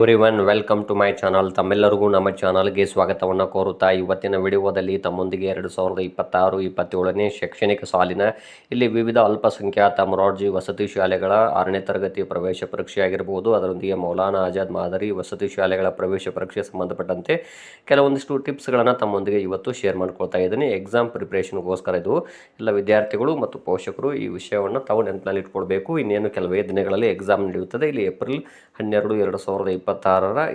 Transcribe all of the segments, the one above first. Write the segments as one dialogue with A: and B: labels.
A: Everyone welcome to my channel. ತಮ್ಮೆಲ್ಲರಿಗೂ ನಮ್ಮ ಚಾನಲ್ಗೆ ಸ್ವಾಗತವನ್ನು ಕೋರುತ್ತಾ ಇವತ್ತಿನ ವಿಡಿಯೋದಲ್ಲಿ ತಮ್ಮೊಂದಿಗೆ 2026-27ನೇ ಶೈಕ್ಷಣಿಕ ಸಾಲಿನ ಇಲ್ಲಿ ವಿವಿಧ ಅಲ್ಪಸಂಖ್ಯಾತ ಮೊರಾರ್ಜಿ ವಸತಿ ಶಾಲೆಗಳ 6ನೇ ತರಗತಿ ಪ್ರವೇಶ ಪರೀಕ್ಷೆ ಆಗಿರಬಹುದು, ಅದರೊಂದಿಗೆ ಮೌಲಾನಾ ಆಜಾದ್ ಮಾದರಿ ವಸತಿ ಶಾಲೆಗಳ ಪ್ರವೇಶ ಪರೀಕ್ಷೆ ಸಂಬಂಧಪಟ್ಟಂತೆ ಕೆಲವೊಂದಿಷ್ಟು ಟಿಪ್ಸ್ಗಳನ್ನು ತಮ್ಮೊಂದಿಗೆ ಇವತ್ತು ಶೇರ್ ಮಾಡ್ಕೊಳ್ತಾ ಇದ್ದೀನಿ. ಎಕ್ಸಾಮ್ ಪ್ರಿಪ್ರೇಷನ್ಗೋಸ್ಕರ ಇದು ಎಲ್ಲ ವಿದ್ಯಾರ್ಥಿಗಳು ಮತ್ತು ಪೋಷಕರು ಈ ವಿಷಯವನ್ನು ತಾವು ನೆನಪಿನಲ್ಲಿ ಇಟ್ಕೊಳ್ಬೇಕು. ಇನ್ನೇನು ಕೆಲವೇ ದಿನಗಳಲ್ಲಿ ಎಕ್ಸಾಮ್ ನಡೆಯುತ್ತದೆ. ಇಲ್ಲಿ ಏಪ್ರಿಲ್ 12, 2026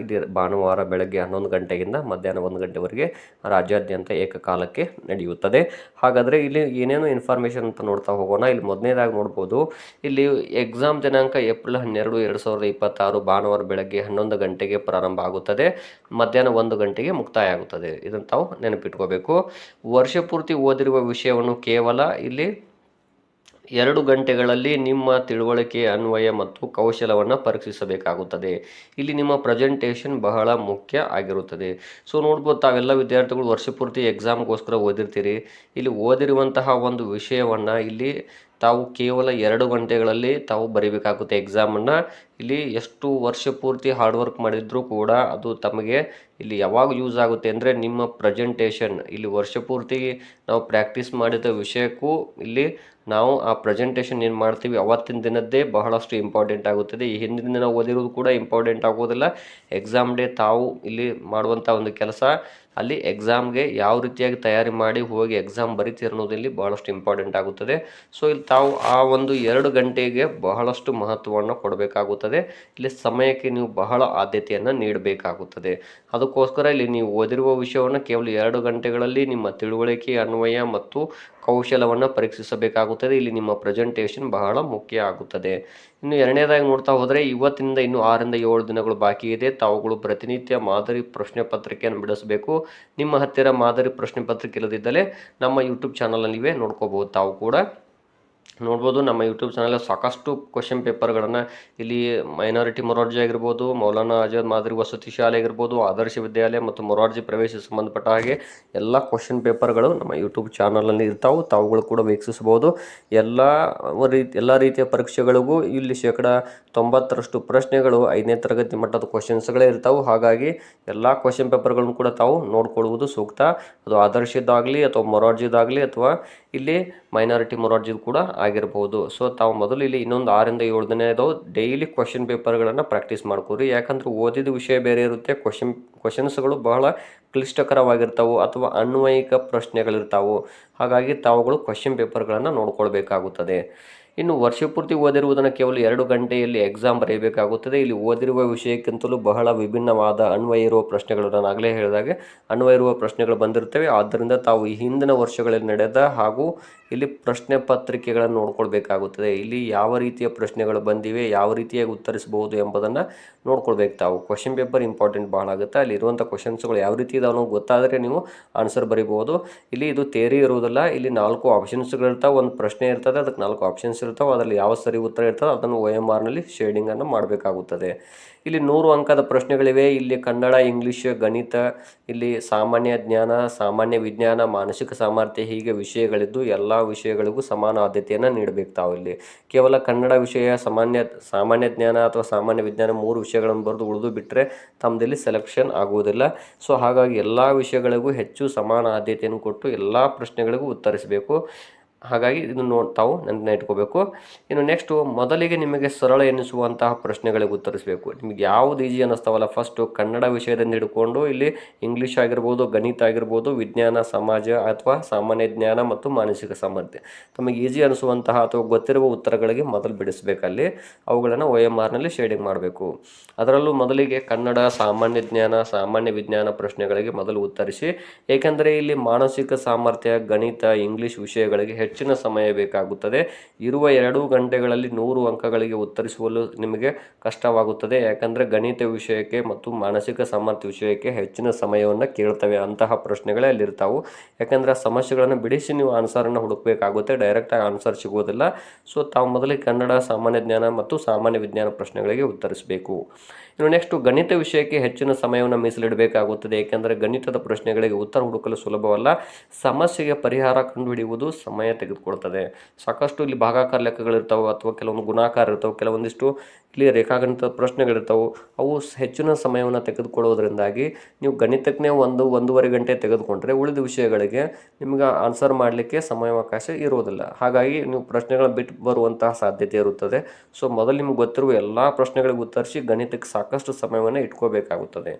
A: ಇಲ್ಲಿ ಭಾನುವಾರ ಬೆಳಗ್ಗೆ 11 ಗಂಟೆಯಿಂದ ಮಧ್ಯಾಹ್ನ 1 ಗಂಟೆವರೆಗೆ ರಾಜ್ಯಾದ್ಯಂತ ಏಕಕಾಲಕ್ಕೆ ನಡೆಯುತ್ತದೆ. ಹಾಗಾದರೆ ಇಲ್ಲಿ ಏನೇನು ಇನ್ಫಾರ್ಮೇಷನ್ ಅಂತ ನೋಡ್ತಾ ಹೋಗೋಣ. ಇಲ್ಲಿ ಮೊದಲನೇದಾಗಿ ನೋಡ್ಬೋದು, ಇಲ್ಲಿ ಎಕ್ಸಾಮ್ ದಿನಾಂಕ ಏಪ್ರಿಲ್ 12, 2026 ಭಾನುವಾರ ಬೆಳಗ್ಗೆ 11 ಗಂಟೆಗೆ ಪ್ರಾರಂಭ ಆಗುತ್ತದೆ, ಮಧ್ಯಾಹ್ನ 1 ಗಂಟೆಗೆ ಮುಕ್ತಾಯ ಆಗುತ್ತದೆ. ಇದನ್ನು ತಾವು ನೆನಪಿಟ್ಕೋಬೇಕು. ವರ್ಷ ಪೂರ್ತಿ ಓದಿರುವ ವಿಷಯವನ್ನು ಕೇವಲ ಇಲ್ಲಿ 2 ಗಂಟೆಗಳಲ್ಲಿ ನಿಮ್ಮ ತಿಳುವಳಿಕೆ, ಅನ್ವಯ ಮತ್ತು ಕೌಶಲವನ್ನು ಪರೀಕ್ಷಿಸಬೇಕಾಗುತ್ತದೆ. ಇಲ್ಲಿ ನಿಮ್ಮ ಪ್ರೆಸೆಂಟೇಷನ್ ಬಹಳ ಮುಖ್ಯ ಆಗಿರುತ್ತದೆ. ಸೊ ನೋಡ್ಬೋದು, ತಾವೆಲ್ಲ ವಿದ್ಯಾರ್ಥಿಗಳು ವರ್ಷ ಪೂರ್ತಿ ಎಕ್ಸಾಮ್ಗೋಸ್ಕರ ಓದಿರ್ತೀರಿ. ಇಲ್ಲಿ ಓದಿರುವಂತಹ ಒಂದು ವಿಷಯವನ್ನು ಇಲ್ಲಿ ತಾವು ಕೇವಲ 2 ಗಂಟೆಗಳಲ್ಲಿ ತಾವು ಬರೀಬೇಕಾಗುತ್ತೆ ಎಕ್ಸಾಮನ್ನು. ಇಲ್ಲಿ ಎಷ್ಟು ವರ್ಷ ಪೂರ್ತಿ ಹಾರ್ಡ್ ವರ್ಕ್ ಮಾಡಿದರೂ ಕೂಡ ಅದು ತಮಗೆ ಇಲ್ಲಿ ಯಾವಾಗ ಯೂಸ್ ಆಗುತ್ತೆ ಅಂದರೆ ನಿಮ್ಮ ಪ್ರೆಸೆಂಟೇಷನ್. ಇಲ್ಲಿ ವರ್ಷ ಪೂರ್ತಿ ನಾವು ಪ್ರಾಕ್ಟೀಸ್ ಮಾಡಿದ ವಿಷಯಕ್ಕೂ ಇಲ್ಲಿ ನಾವು ಆ ಪ್ರೆಸೆಂಟೇಷನ್ ಏನು ಮಾಡ್ತೀವಿ ಅವತ್ತಿನ ದಿನದ್ದೇ ಬಹಳಷ್ಟು ಇಂಪಾರ್ಟೆಂಟ್ ಆಗುತ್ತದೆ. ಈ ಹಿಂದಿನ ದಿನ ಓದಿರೋದು ಕೂಡ ಇಂಪಾರ್ಟೆಂಟ್ ಆಗೋದಿಲ್ಲ. ಎಕ್ಸಾಮ್ ಡೇ ತಾವು ಇಲ್ಲಿ ಮಾಡುವಂಥ ಒಂದು ಕೆಲಸ ಅಲ್ಲಿ ಎಕ್ಸಾಮ್ಗೆ ಯಾವ ರೀತಿಯಾಗಿ ತಯಾರಿ ಮಾಡಿ ಹೋಗಿ ಎಕ್ಸಾಮ್ ಬರೀತೀರಿ ಅನ್ನೋದು ಇಲ್ಲಿ ಬಹಳಷ್ಟು ಇಂಪಾರ್ಟೆಂಟ್ ಆಗುತ್ತದೆ. ಸೊ ಇಲ್ಲಿ ತಾವು ಆ ಒಂದು 2 ಗಂಟೆಗೆ ಬಹಳಷ್ಟು ಮಹತ್ವವನ್ನು ಕೊಡಬೇಕಾಗುತ್ತದೆ. ಇಲ್ಲಿ ಸಮಯಕ್ಕೆ ನೀವು ಬಹಳ ಆದ್ಯತೆಯನ್ನು ನೀಡಬೇಕಾಗುತ್ತದೆ. ಅದಕ್ಕೋಸ್ಕರ ಇಲ್ಲಿ ನೀವು ಓದಿರುವ ವಿಷಯವನ್ನು ಕೇವಲ 2 ಗಂಟೆಗಳಲ್ಲಿ ನಿಮ್ಮ ತಿಳುವಳಿಕೆ, ಅನ್ವಯ ಮತ್ತು ಕೌಶಲವನ್ನು ಪರೀಕ್ಷಿಸಬೇಕಾಗುತ್ತದೆ. ಇಲ್ಲಿ ನಿಮ್ಮ ಪ್ರೆಸೆಂಟೇಷನ್ ಬಹಳ ಮುಖ್ಯ ಆಗುತ್ತದೆ. ಇನ್ನು ಎರಡನೇದಾಗಿ ನೋಡ್ತಾ ಹೋದರೆ, ಇವತ್ತಿನಿಂದ ಇನ್ನು 6-7 ದಿನಗಳು ಬಾಕಿ ಇದೆ. ತಾವುಗಳು ಪ್ರತಿನಿತ್ಯ ಮಾದರಿ ಪ್ರಶ್ನೆ ಪತ್ರಿಕೆಯನ್ನು ಬಿಡಿಸಬೇಕು. ನಿಮ್ಮ ಹತ್ತಿರ ಮಾದರಿ ಪ್ರಶ್ನೆ ಪತ್ರಿಕೆ ಇಲ್ಲದಿದ್ದರೆ ನಮ್ಮ ಯೂಟ್ಯೂಬ್ ಚಾನಲಲ್ಲಿವೆ, ನೋಡ್ಕೋಬಹುದು. ತಾವು ಕೂಡ ನೋಡ್ಬೋದು, ನಮ್ಮ ಯೂಟ್ಯೂಬ್ ಚಾನಲ್ ಸಾಕಷ್ಟು ಕ್ವಶನ್ ಪೇಪರ್ಗಳನ್ನು ಇಲ್ಲಿ ಮೈನಾರಿಟಿ ಮೊರಾರ್ಜಿ ಆಗಿರ್ಬೋದು, ಮೌಲಾನಾ ಆಜಾದ್ ಮಾದರಿ ವಸತಿ ಶಾಲೆ ಆಗಿರ್ಬೋದು, ಆದರ್ಶ ವಿದ್ಯಾಲಯ ಮತ್ತು ಮೊರಾರ್ಜಿ ಪ್ರವೇಶ ಸಂಬಂಧಪಟ್ಟ ಹಾಗೆ ಎಲ್ಲ ಕ್ವಶನ್ ಪೇಪರ್ಗಳು ನಮ್ಮ ಯೂಟ್ಯೂಬ್ ಚಾನಲಲ್ಲಿ ಇರ್ತಾವೆ. ತಾವುಗಳು ಕೂಡ ವೀಕ್ಷಿಸಬಹುದು. ಎಲ್ಲ ರೀತಿಯ ಪರೀಕ್ಷೆಗಳಿಗೂ ಇಲ್ಲಿ 90% ಪ್ರಶ್ನೆಗಳು 5ನೇ ತರಗತಿ ಮಟ್ಟದ ಕ್ವಶನ್ಸ್ಗಳೇ ಇರ್ತಾವೆ. ಹಾಗಾಗಿ ಎಲ್ಲ ಕ್ವಶನ್ ಪೇಪರ್ಗಳನ್ನು ಕೂಡ ತಾವು ನೋಡ್ಕೊಳ್ಳುವುದು ಸೂಕ್ತ. ಅದು ಆದರ್ಶದಾಗಲಿ ಅಥವಾ ಮೊರಾರ್ಜಿದಾಗಲಿ ಅಥವಾ ಇಲ್ಲಿ ಮೈನಾರಿಟಿ ಮೊರಾರ್ಜಿದು ಕೂಡ ಆಗಿರ್ಬೋದು. ಸೊ ತಾವು ಮೊದಲು ಇಲ್ಲಿ ಇನ್ನೊಂದು 6-7 ದಿನ ಇದಾವೆ. ಡೈಲಿ ಕ್ವಶನ್ ಪೇಪರ್ಗಳನ್ನು ಪ್ರಾಕ್ಟೀಸ್ ಮಾಡ್ಕೋರಿ. ಯಾಕಂದ್ರೆ ಓದಿದ ವಿಷಯ ಬೇರೆ ಇರುತ್ತೆ, ಕ್ವಶನ್ಸ್ಗಳು ಬಹಳ ಕ್ಲಿಷ್ಟಕರವಾಗಿರ್ತಾವೆ ಅಥವಾ ಅನ್ವಯಿಕ ಪ್ರಶ್ನೆಗಳಿರ್ತಾವೆ. ಹಾಗಾಗಿ ತಾವುಗಳು ಕ್ವಶನ್ ಪೇಪರ್ಗಳನ್ನು ನೋಡ್ಕೊಳ್ಬೇಕಾಗುತ್ತದೆ. ಇನ್ನು ವರ್ಷ ಪೂರ್ತಿ ಓದಿರುವುದನ್ನು ಕೇವಲ 2 ಗಂಟೆಯಲ್ಲಿ ಎಕ್ಸಾಮ್ ಬರೆಯಬೇಕಾಗುತ್ತದೆ. ಇಲ್ಲಿ ಓದಿರುವ ವಿಷಯಕ್ಕಿಂತಲೂ ಬಹಳ ವಿಭಿನ್ನವಾದ ಅನ್ವಯ ಇರುವ ಪ್ರಶ್ನೆಗಳು, ನಾನು ಆಗಲೇ ಹೇಳಿದಾಗೆ ಅನ್ವಯ ಇರುವ ಪ್ರಶ್ನೆಗಳು ಬಂದಿರ್ತವೆ. ಆದ್ದರಿಂದ ತಾವು ಈ ಹಿಂದಿನ ವರ್ಷಗಳಲ್ಲಿ ನಡೆದ ಹಾಗೂ ಇಲ್ಲಿ ಪ್ರಶ್ನೆ ಪತ್ರಿಕೆಗಳನ್ನು ನೋಡ್ಕೊಳ್ಬೇಕಾಗುತ್ತದೆ. ಇಲ್ಲಿ ಯಾವ ರೀತಿಯ ಪ್ರಶ್ನೆಗಳು ಬಂದಿವೆ, ಯಾವ ರೀತಿಯಾಗಿ ಉತ್ತರಿಸಬಹುದು ಎಂಬುದನ್ನು ನೋಡ್ಕೊಳ್ಬೇಕು. ತಾವು ಕ್ವಶನ್ ಪೇಪರ್ ಇಂಪಾರ್ಟೆಂಟ್ ಭಾಳ ಆಗುತ್ತೆ. ಅಲ್ಲಿ ಇರುವಂಥ ಕ್ವಶನ್ಸ್ಗಳು ಯಾವ ರೀತಿ ಇದಾವೆ ಅನ್ನೋದು ಗೊತ್ತಾದರೆ ನೀವು ಆನ್ಸರ್ ಬರಿಬೋದು. ಇಲ್ಲಿ ಇದು ಥಿಯರಿ ಇರುವುದಿಲ್ಲ. ಇಲ್ಲಿ 4 ಆಪ್ಷನ್ಸ್ಗಳಿರ್ತಾವೆ. ಒಂದು ಪ್ರಶ್ನೆ ಇರ್ತದೆ, ಅದಕ್ಕೆ 4 ಆಪ್ಷನ್ಸ್ ಇರ್ತಾವೆ. ಅದರಲ್ಲಿ ಯಾವ ಸರಿ ಉತ್ತರ ಇರ್ತದೆ ಅದನ್ನು OMRನಲ್ಲಿ ಶೇಡಿಂಗನ್ನು ಮಾಡಬೇಕಾಗುತ್ತದೆ. ಇಲ್ಲಿ 100 ಅಂಕದ ಪ್ರಶ್ನೆಗಳಿವೆ. ಇಲ್ಲಿ ಕನ್ನಡ, ಇಂಗ್ಲೀಷ್, ಗಣಿತ, ಇಲ್ಲಿ ಸಾಮಾನ್ಯ ಜ್ಞಾನ, ಸಾಮಾನ್ಯ ವಿಜ್ಞಾನ, ಮಾನಸಿಕ ಸಾಮರ್ಥ್ಯ ಹೀಗೆ ವಿಷಯಗಳಿದ್ದು ಎಲ್ಲ ವಿಷಯಗಳಿಗೂ ಸಮಾನ ಆದ್ಯತೆಯನ್ನು ನೀಡಬೇಕು. ತಾವು ಇಲ್ಲಿ ಕೇವಲ ಕನ್ನಡ ವಿಷಯ, ಸಾಮಾನ್ಯ ಜ್ಞಾನ ಅಥವಾ ಸಾಮಾನ್ಯ ವಿಜ್ಞಾನ 3 ವಿಷಯಗಳನ್ನು ಬರೆದು ಉಳಿದು ಬಿಟ್ಟರೆ ತಮ್ಮದಲ್ಲಿ ಸೆಲೆಕ್ಷನ್ ಆಗುವುದಿಲ್ಲ. ಸೊ ಹಾಗಾಗಿ ಎಲ್ಲ ವಿಷಯಗಳಿಗೂ ಹೆಚ್ಚು ಸಮಾನ ಆದ್ಯತೆಯನ್ನು ಕೊಟ್ಟು ಎಲ್ಲ ಪ್ರಶ್ನೆಗಳಿಗೂ ಉತ್ತರಿಸಬೇಕು. ಹಾಗಾಗಿ ಇದನ್ನು ತಾವು ನೆನಪಿನ ಇಟ್ಕೋಬೇಕು. ಇನ್ನು ನೆಕ್ಸ್ಟು, ಮೊದಲಿಗೆ ನಿಮಗೆ ಸರಳ ಎನ್ನಿಸುವಂತಹ ಪ್ರಶ್ನೆಗಳಿಗೆ ಉತ್ತರಿಸಬೇಕು. ನಿಮಗೆ ಯಾವುದು ಈಜಿ ಅನ್ನಿಸ್ತಾವಲ್ಲ, ಫಸ್ಟು ಕನ್ನಡ ವಿಷಯದಿಂದ ಹಿಡ್ಕೊಂಡು ಇಲ್ಲಿ ಇಂಗ್ಲೀಷ್ ಆಗಿರ್ಬೋದು, ಗಣಿತ ಆಗಿರ್ಬೋದು, ವಿಜ್ಞಾನ, ಸಮಾಜ ಅಥವಾ ಸಾಮಾನ್ಯ ಜ್ಞಾನ ಮತ್ತು ಮಾನಸಿಕ ಸಾಮರ್ಥ್ಯ, ತಮಗೆ ಈಜಿ ಅನಿಸುವಂತಹ ಅಥವಾ ಗೊತ್ತಿರುವ ಉತ್ತರಗಳಿಗೆ ಮೊದಲು ಬಿಡಿಸಬೇಕಲ್ಲಿ. ಅವುಗಳನ್ನು OMRನಲ್ಲಿ ಶೇಡಿಂಗ್ ಮಾಡಬೇಕು. ಅದರಲ್ಲೂ ಮೊದಲಿಗೆ ಕನ್ನಡ, ಸಾಮಾನ್ಯ ಜ್ಞಾನ, ಸಾಮಾನ್ಯ ವಿಜ್ಞಾನ ಪ್ರಶ್ನೆಗಳಿಗೆ ಮೊದಲು ಉತ್ತರಿಸಿ. ಏಕೆಂದರೆ ಇಲ್ಲಿ ಮಾನಸಿಕ ಸಾಮರ್ಥ್ಯ, ಗಣಿತ, ಇಂಗ್ಲೀಷ್ ವಿಷಯಗಳಿಗೆ ಹೆಚ್ಚಿನ ಸಮಯ ಬೇಕಾಗುತ್ತದೆ. ಇರುವ 2 ಗಂಟೆಗಳಲ್ಲಿ 100 ಅಂಕಗಳಿಗೆ ಉತ್ತರಿಸುವಲು ನಿಮಗೆ ಕಷ್ಟವಾಗುತ್ತದೆ. ಯಾಕಂದರೆ ಗಣಿತ ವಿಷಯಕ್ಕೆ ಮತ್ತು ಮಾನಸಿಕ ಸಾಮರ್ಥ್ಯ ವಿಷಯಕ್ಕೆ ಹೆಚ್ಚಿನ ಸಮಯವನ್ನು ಕೇಳ್ತವೆ. ಅಂತಹ ಪ್ರಶ್ನೆಗಳೇ ಅಲ್ಲಿರ್ತಾವೆ. ಯಾಕಂದರೆ ಆ ಸಮಸ್ಯೆಗಳನ್ನು ಬಿಡಿಸಿ ನೀವು ಆನ್ಸರನ್ನು ಹುಡುಕಬೇಕಾಗುತ್ತೆ, ಡೈರೆಕ್ಟಾಗಿ ಆನ್ಸರ್ ಸಿಗೋದಿಲ್ಲ. ಸೊ ತಾವು ಮೊದಲಿಗೆ ಕನ್ನಡ, ಸಾಮಾನ್ಯ ಜ್ಞಾನ ಮತ್ತು ಸಾಮಾನ್ಯ ವಿಜ್ಞಾನ ಪ್ರಶ್ನೆಗಳಿಗೆ ಉತ್ತರಿಸಬೇಕು. ಇನ್ನು ನೆಕ್ಸ್ಟು, ಗಣಿತ ವಿಷಯಕ್ಕೆ ಹೆಚ್ಚಿನ ಸಮಯವನ್ನು ಮೀಸಲಿಡಬೇಕಾಗುತ್ತದೆ. ಏಕೆಂದರೆ ಗಣಿತದ ಪ್ರಶ್ನೆಗಳಿಗೆ ಉತ್ತರ ಹುಡುಕಲು ಸುಲಭವಲ್ಲ. ಸಮಸ್ಯೆಗೆ ಪರಿಹಾರ ಕಂಡುಹಿಡಿಯುವುದು ಸಮಯ ತೆಗೆದುಕೊಳ್ತದೆ. ಸಾಕಷ್ಟು ಇಲ್ಲಿ ಭಾಗಾಕಾರ ಲೆಕ್ಕಗಳಿರ್ತಾವೆ ಅಥವಾ ಕೆಲವೊಂದು ಗುಣಾಕಾರ ಇರ್ತಾವೆ, ಕೆಲವೊಂದಿಷ್ಟು ಇಲ್ಲಿ ರೇಖಾಗಣಿತ ಪ್ರಶ್ನೆಗಳಿರ್ತಾವೆ. ಅವು ಹೆಚ್ಚಿನ ಸಮಯವನ್ನು ತೆಗೆದುಕೊಳ್ಳೋದ್ರಿಂದಾಗಿ ನೀವು ಗಣಿತಕ್ಕೇ 1-1.5 ಗಂಟೆ ತೆಗೆದುಕೊಂಡ್ರೆ ಉಳಿದ ವಿಷಯಗಳಿಗೆ ನಿಮ್ಗೆ ಆನ್ಸರ್ ಮಾಡಲಿಕ್ಕೆ ಸಮಯಾವಕಾಶ ಇರೋದಿಲ್ಲ. ಹಾಗಾಗಿ ನೀವು ಪ್ರಶ್ನೆಗಳ ಬಿಟ್ಟು ಬರುವಂತಹ ಸಾಧ್ಯತೆ ಇರುತ್ತದೆ. ಸೊ ಮೊದಲು ನಿಮ್ಗೆ ಗೊತ್ತಿರುವ ಎಲ್ಲ ಪ್ರಶ್ನೆಗಳಿಗೆ ಉತ್ತರಿಸಿ ಗಣಿತಕ್ಕೆ ಸಾಕಷ್ಟು ಸಮಯವನ್ನು ಇಟ್ಕೋಬೇಕಾಗುತ್ತದೆ.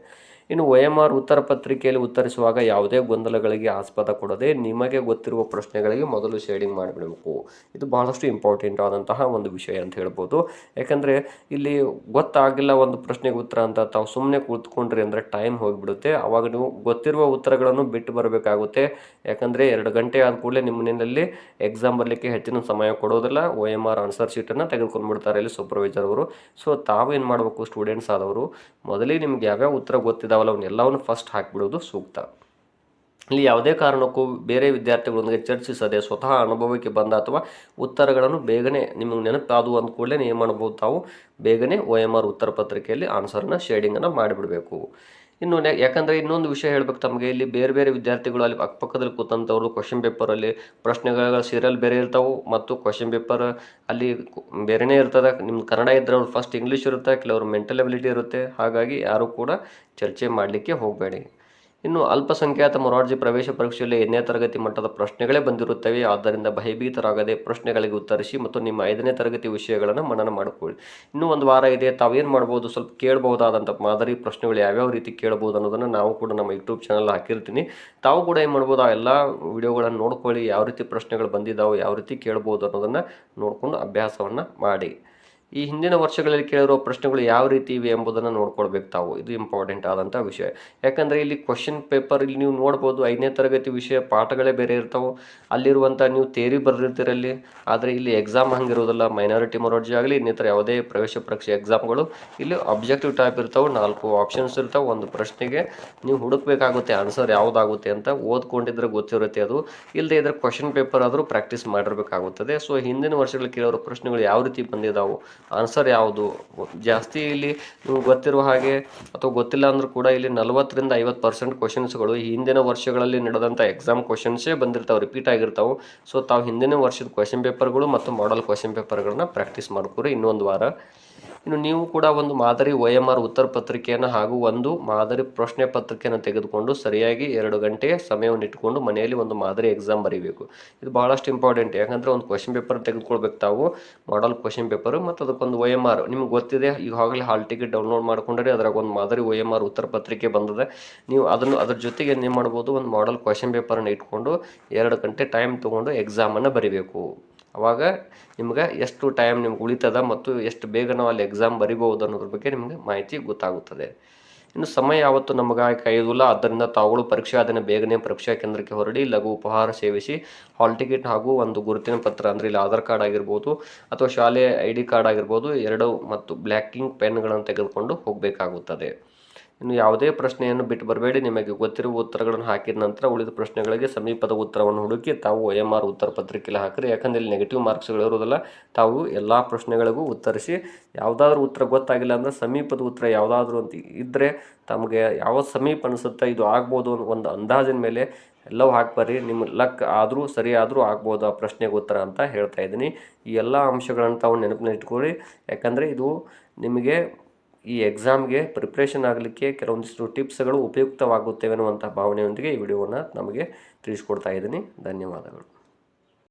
A: ಇನ್ನು OMR ಉತ್ತರ ಪತ್ರಿಕೆಯಲ್ಲಿ ಉತ್ತರಿಸುವಾಗ ಯಾವುದೇ ಗೊಂದಲಗಳಿಗೆ ಆಸ್ಪದ ಕೊಡದೆ ನಿಮಗೆ ಗೊತ್ತಿರುವ ಪ್ರಶ್ನೆಗಳಿಗೆ ಮೊದಲು ಶೇಡಿಂಗ್ ಮಾಡಿಬಿಡಬೇಕು. ಇದು ಬಹಳಷ್ಟು ಇಂಪಾರ್ಟೆಂಟ್ ಆದಂತಹ ಒಂದು ವಿಷಯ ಅಂತ ಹೇಳ್ಬೋದು. ಯಾಕಂದರೆ ಇಲ್ಲಿ ಗೊತ್ತಾಗಿಲ್ಲ ಒಂದು ಪ್ರಶ್ನೆಗೆ ಉತ್ತರ ಅಂತ ತಾವು ಸುಮ್ಮನೆ ಕೂತ್ಕೊಂಡ್ರಿ ಅಂದರೆ ಟೈಮ್ ಹೋಗಿಬಿಡುತ್ತೆ. ಆವಾಗ ನೀವು ಗೊತ್ತಿರುವ ಉತ್ತರಗಳನ್ನು ಬಿಟ್ಟು ಬರಬೇಕಾಗುತ್ತೆ. ಯಾಕಂದರೆ 2 ಗಂಟೆ ಆದ ಕೂಡಲೇ ನಿಮ್ಮ ಮನೆಯಲ್ಲಿ ಎಕ್ಸಾಮ್ ಬರಲಿಕ್ಕೆ ಹೆಚ್ಚಿನ ಸಮಯ ಕೊಡೋದಿಲ್ಲ. OMR ಆನ್ಸರ್ ಶೀಟನ್ನು ತೆಗೆದುಕೊಂಡು ಬಿಡ್ತಾರೆ ಇಲ್ಲಿ ಸೂಪರ್ವೈಸರ್ ಅವರು. ಸೊ ತಾವೇನು ಮಾಡಬೇಕು, ಸ್ಟೂಡೆಂಟ್ಸ್ ಆದವರು ಮೊದಲೇ ನಿಮ್ಗೆ ಯಾವ್ಯಾವ ಉತ್ತರ ಗೊತ್ತಿದ್ದಾವಲ್ಲ ಅವನ್ನೆಲ್ಲವನ್ನು ಫಸ್ಟ್ ಹಾಕಿಬಿಡೋದು ಸೂಕ್ತ. ಇಲ್ಲಿ ಯಾವುದೇ ಕಾರಣಕ್ಕೂ ಬೇರೆ ವಿದ್ಯಾರ್ಥಿಗಳೊಂದಿಗೆ ಚರ್ಚಿಸದೆ ಸ್ವತಃ ಅನುಭವಕ್ಕೆ ಬಂದ ಅಥವಾ ಉತ್ತರಗಳನ್ನು ಬೇಗನೆ ನಿಮಗೆ ನೆನಪಾದವು ಅಂದ ಕೂಡಲೇ ಏನು ಮಾಡ್ಬೋದು, ತಾವು ಬೇಗನೆ OMR ಉತ್ತರ ಪತ್ರಿಕೆಯಲ್ಲಿ ಆನ್ಸರ್ನ ಶೇಡಿಂಗನ್ನು ಮಾಡಿಬಿಡಬೇಕು. ಇನ್ನು ಯಾಕಂದರೆ ಇನ್ನೊಂದು ವಿಷಯ ಹೇಳ್ಬೇಕು ತಮಗೆ, ಇಲ್ಲಿ ಬೇರೆ ಬೇರೆ ವಿದ್ಯಾರ್ಥಿಗಳು ಅಲ್ಲಿ ಅಕ್ಕಪಕ್ಕದಲ್ಲಿ ಕೂತಂಥವ್ರು ಕ್ವಶನ್ ಪೇಪರಲ್ಲಿ ಪ್ರಶ್ನೆಗಳ ಸೀರಿಯಲ್ ಬೇರೆ ಇರ್ತಾವೆ ಮತ್ತು ಕ್ವಶನ್ ಪೇಪರ್ ಅಲ್ಲಿ ಬೇರೆನೇ ಇರ್ತದೆ. ನಿಮ್ದು ಕನ್ನಡ ಇದ್ದರೆ ಅವ್ರು ಫಸ್ಟ್ ಇಂಗ್ಲೀಷ್ ಇರುತ್ತೆ, ಕೆಲವರು ಮೆಂಟಲ್ ಎಬಿಲಿಟಿ ಇರುತ್ತೆ. ಹಾಗಾಗಿ ಯಾರೂ ಕೂಡ ಚರ್ಚೆ ಮಾಡಲಿಕ್ಕೆ ಹೋಗಬೇಡಿ. ಇನ್ನು ಅಲ್ಪಸಂಖ್ಯಾತ ಮೊರಾರ್ಜಿ ಪ್ರವೇಶ ಪರೀಕ್ಷೆಯಲ್ಲಿ 8ನೇ ತರಗತಿ ಮಟ್ಟದ ಪ್ರಶ್ನೆಗಳೇ ಬಂದಿರುತ್ತವೆ. ಆದ್ದರಿಂದ ಭಯಭೀತರಾಗದೆ ಪ್ರಶ್ನೆಗಳಿಗೆ ಉತ್ತರಿಸಿ ಮತ್ತು ನಿಮ್ಮ 5ನೇ ತರಗತಿ ವಿಷಯಗಳನ್ನು ಮನನ ಮಾಡಿಕೊಳ್ಳಿ. ಇನ್ನೂ ಒಂದು ವಾರ ಇದೆ, ತಾವೇನು ಮಾಡ್ಬೋದು, ಸ್ವಲ್ಪ ಕೇಳಬಹುದಾದಂಥ ಮಾದರಿ ಪ್ರಶ್ನೆಗಳು ಯಾವ್ಯಾವ ರೀತಿ ಕೇಳ್ಬೋದು ಅನ್ನೋದನ್ನು ನಾವು ಕೂಡ ನಮ್ಮ ಯೂಟ್ಯೂಬ್ ಚಾನಲ್ ಹಾಕಿರ್ತೀನಿ. ತಾವು ಕೂಡ ಏನು ಮಾಡ್ಬೋದು, ಆ ಎಲ್ಲ ವಿಡಿಯೋಗಳನ್ನು ನೋಡ್ಕೊಳ್ಳಿ, ಯಾವ ರೀತಿ ಪ್ರಶ್ನೆಗಳು ಬಂದಿದ್ದಾವೆ, ಯಾವ ರೀತಿ ಕೇಳ್ಬೋದು ಅನ್ನೋದನ್ನು ನೋಡಿಕೊಂಡು ಅಭ್ಯಾಸವನ್ನು ಮಾಡಿ. ಈ ಹಿಂದಿನ ವರ್ಷಗಳಲ್ಲಿ ಕೇಳಿರೋ ಪ್ರಶ್ನೆಗಳು ಯಾವ ರೀತಿ ಇವೆ ಎಂಬುದನ್ನು ನೋಡ್ಕೊಳ್ಬೇಕು ತಾವು. ಇದು ಇಂಪಾರ್ಟೆಂಟ್ ಆದಂಥ ವಿಷಯ. ಯಾಕಂದರೆ ಇಲ್ಲಿ ಕ್ವಶನ್ ಪೇಪರ್ ಇಲ್ಲಿ ನೀವು ನೋಡ್ಬೋದು 5ನೇ ತರಗತಿ ವಿಷಯ ಪಾಠಗಳೇ ಬೇರೆ ಇರ್ತಾವೆ. ಅಲ್ಲಿರುವಂಥ ನೀವು ಥಿಯರಿ ಬರೆದಿರ್ತೀರಲ್ಲಿ. ಆದರೆ ಇಲ್ಲಿ ಎಕ್ಸಾಮ್ ಹಂಗಿರೋದಿಲ್ಲ. ಮೈನಾರಿಟಿ ಮೊರಾರ್ಜಿ ಆಗಲಿ ಇನ್ನಿತರ ಯಾವುದೇ ಪ್ರವೇಶ ಪರೀಕ್ಷೆ ಎಕ್ಸಾಮ್ಗಳು ಇಲ್ಲಿ ಅಬ್ಜೆಕ್ಟಿವ್ ಟೈಪ್ ಇರ್ತಾವೆ. 4 ಆಪ್ಷನ್ಸ್ ಇರ್ತಾವೆ. ಒಂದು ಪ್ರಶ್ನೆಗೆ ನೀವು ಹುಡುಕಬೇಕಾಗುತ್ತೆ ಆನ್ಸರ್ ಯಾವುದಾಗುತ್ತೆ ಅಂತ. ಓದ್ಕೊಂಡಿದ್ರೆ ಗೊತ್ತಿರುತ್ತೆ ಅದು. ಇಲ್ಲದೆ ಇದ್ರೆ ಕ್ವಶನ್ ಪೇಪರ್ ಆದರೂ ಪ್ರಾಕ್ಟೀಸ್ ಮಾಡಿರಬೇಕಾಗುತ್ತದೆ. ಸೊ ಹಿಂದಿನ ವರ್ಷಗಳಲ್ಲಿ ಕೇಳೋರು ಪ್ರಶ್ನೆಗಳು ಯಾವ ರೀತಿ ಬಂದಿದ್ದಾವೆ, ಆನ್ಸರ್ ಯಾವುದು, ಜಾಸ್ತಿ ಇಲ್ಲಿ ನೀವು ಗೊತ್ತಿರುವ ಹಾಗೆ ಅಥವಾ ಗೊತ್ತಿಲ್ಲ ಅಂದರೂ ಕೂಡ ಇಲ್ಲಿ 40-50% ಕ್ವಶನ್ಸ್ಗಳು ಹಿಂದಿನ ವರ್ಷಗಳಲ್ಲಿ ನಡೆದಂಥ ಎಕ್ಸಾಮ್ ಕ್ವಶನ್ಸೇ ಬಂದಿರ್ತಾವೆ, ರಿಪೀಟ್ ಆಗಿರ್ತಾವೆ. ಸೊ ತಾವು ಹಿಂದಿನ ವರ್ಷದ ಕ್ವಶನ್ ಪೇಪರ್ಗಳು ಮತ್ತು ಮಾಡಲ್ ಕ್ವಶನ್ ಪೇಪರ್ಗಳನ್ನ ಪ್ರಾಕ್ಟೀಸ್ ಮಾಡ್ಕೊರಿ ಇನ್ನೊಂದು ವಾರ. ಇನ್ನು ನೀವು ಕೂಡ ಒಂದು ಮಾದರಿ OMR ಉತ್ತರ ಪತ್ರಿಕೆಯನ್ನು ಹಾಗೂ ಒಂದು ಮಾದರಿ ಪ್ರಶ್ನೆ ಪತ್ರಿಕೆಯನ್ನು ತೆಗೆದುಕೊಂಡು ಸರಿಯಾಗಿ 2 ಗಂಟೆ ಸಮಯವನ್ನು ಇಟ್ಟುಕೊಂಡು ಮನೆಯಲ್ಲಿ ಒಂದು ಮಾದರಿ ಎಕ್ಸಾಮ್ ಬರೀಬೇಕು. ಇದು ಭಾಳಷ್ಟು ಇಂಪಾರ್ಟೆಂಟ್. ಯಾಕಂದರೆ ಒಂದು ಕ್ವಶನ್ ಪೇಪರ್ ತೆಗೆದುಕೊಳ್ಬೇಕು ತಾವು, ಮಾಡಲ್ ಕ್ವಶನ್ ಪೇಪರು ಮತ್ತು ಅದಕ್ಕೊಂದು OMR ನಿಮ್ಗೆ ಗೊತ್ತಿದೆ. ಈಗಾಗಲೇ ಹಾಲ್ ಟಿಕೆಟ್ ಡೌನ್ಲೋಡ್ ಮಾಡ್ಕೊಂಡ್ರೆ ಅದ್ರಾಗ ಒಂದು ಮಾದರಿ OMR ಉತ್ತರ ಪತ್ರಿಕೆ ಬಂದಿದೆ. ನೀವು ಅದ್ರ ಜೊತೆಗೆ ಏನು ಮಾಡ್ಬೋದು, ಒಂದು ಮಾಡಲ್ ಕ್ವಶನ್ ಪೇಪರನ್ನು ಇಟ್ಕೊಂಡು 2 ಗಂಟೆ ಟೈಮ್ ತೊಗೊಂಡು ಎಕ್ಸಾಮನ್ನು ಬರೀಬೇಕು. ಆವಾಗ ನಿಮ್ಗೆ ಎಷ್ಟು ಟೈಮ್ ನಿಮ್ಗೆ ಉಳಿತದ ಮತ್ತು ಎಷ್ಟು ಬೇಗ ನಾವು ಅಲ್ಲಿ ಎಕ್ಸಾಮ್ ಬರಿಬೋದು ಅನ್ನೋದ್ರ ಬಗ್ಗೆ ನಿಮಗೆ ಮಾಹಿತಿ ಗೊತ್ತಾಗುತ್ತದೆ. ಇನ್ನು ಸಮಯ ಯಾವತ್ತು ನಮಗೆ ಕಾಯೋದಿಲ್ಲ. ಆದ್ದರಿಂದ ತಾವುಗಳು ಪರೀಕ್ಷಾ ದಿನ ಬೇಗನೆ ಪರೀಕ್ಷಾ ಕೇಂದ್ರಕ್ಕೆ ಹೊರಡಿ ಲಘು ಉಪಹಾರ ಸೇವಿಸಿ ಹಾಲ್ ಟಿಕೆಟ್ ಹಾಗೂ ಒಂದು ಗುರುತಿನ ಪತ್ರ ಅಂದರೆ ಇಲ್ಲಿ ಆಧಾರ್ ಕಾರ್ಡ್ ಆಗಿರ್ಬೋದು ಅಥವಾ ಶಾಲೆಯ ID ಕಾರ್ಡ್ ಆಗಿರ್ಬೋದು 2 ಮತ್ತು ಬ್ಲ್ಯಾಕಿಂಗ್ ಪೆನ್ಗಳನ್ನು ತೆಗೆದುಕೊಂಡು ಹೋಗಬೇಕಾಗುತ್ತದೆ. ಇನ್ನು ಯಾವುದೇ ಪ್ರಶ್ನೆಯನ್ನು ಬಿಟ್ಟು ಬರಬೇಡಿ. ನಿಮಗೆ ಗೊತ್ತಿರುವ ಉತ್ತರಗಳನ್ನು ಹಾಕಿದ ನಂತರ ಉಳಿದ ಪ್ರಶ್ನೆಗಳಿಗೆ ಸಮೀಪದ ಉತ್ತರವನ್ನು ಹುಡುಕಿ ತಾವು OMR ಉತ್ತರ ಪತ್ರಿಕೆಯಲ್ಲಿ ಹಾಕಿರಿ. ಯಾಕಂದರೆ ಇಲ್ಲಿ ನೆಗೆಟಿವ್ ಮಾರ್ಕ್ಸ್ಗಳು ಇರೋದಿಲ್ಲ. ತಾವು ಎಲ್ಲ ಪ್ರಶ್ನೆಗಳಿಗೂ ಉತ್ತರಿಸಿ ಯಾವುದಾದ್ರೂ ಉತ್ತರ ಗೊತ್ತಾಗಿಲ್ಲ ಅಂದರೆ ಸಮೀಪದ ಉತ್ತರ ಯಾವುದಾದ್ರೂ ಅಂತ ಇದ್ದರೆ ತಮಗೆ ಯಾವ ಸಮೀಪ ಅನಿಸುತ್ತೆ ಇದು ಆಗ್ಬೋದು ಅನ್ನೋ ಒಂದು ಅಂದಾಜಿನ ಮೇಲೆ ಎಲ್ಲವೂ ಹಾಕ್ಬರ್ರಿ. ನಿಮ್ಮ ಲಕ್ ಆದರೂ ಸರಿ ಆದರೂ ಆಗ್ಬೋದು ಆ ಪ್ರಶ್ನೆಗೆ ಉತ್ತರ ಅಂತ ಹೇಳ್ತಾ ಇದ್ದೀನಿ. ಈ ಎಲ್ಲ ಅಂಶಗಳನ್ನು ತಾವು ನೆನಪಿನ ಇಟ್ಕೊಳ್ಳಿ. ಯಾಕಂದರೆ ಇದು ನಿಮಗೆ ಈ ಎಕ್ಸಾಮ್ಗೆ ಪ್ರಿಪ್ರೇಷನ್ ಆಗಲಿಕ್ಕೆ ಕೆಲವೊಂದಿಷ್ಟು ಟಿಪ್ಸ್ಗಳು ಉಪಯುಕ್ತವಾಗುತ್ತವೆ ಅನ್ನುವಂಥ ಭಾವನೆಯೊಂದಿಗೆ ಈ ವಿಡಿಯೋವನ್ನು ನಮಗೆ ತಿಳಿಸ್ಕೊಡ್ತಾ ಇದ್ದೀನಿ. ಧನ್ಯವಾದಗಳು.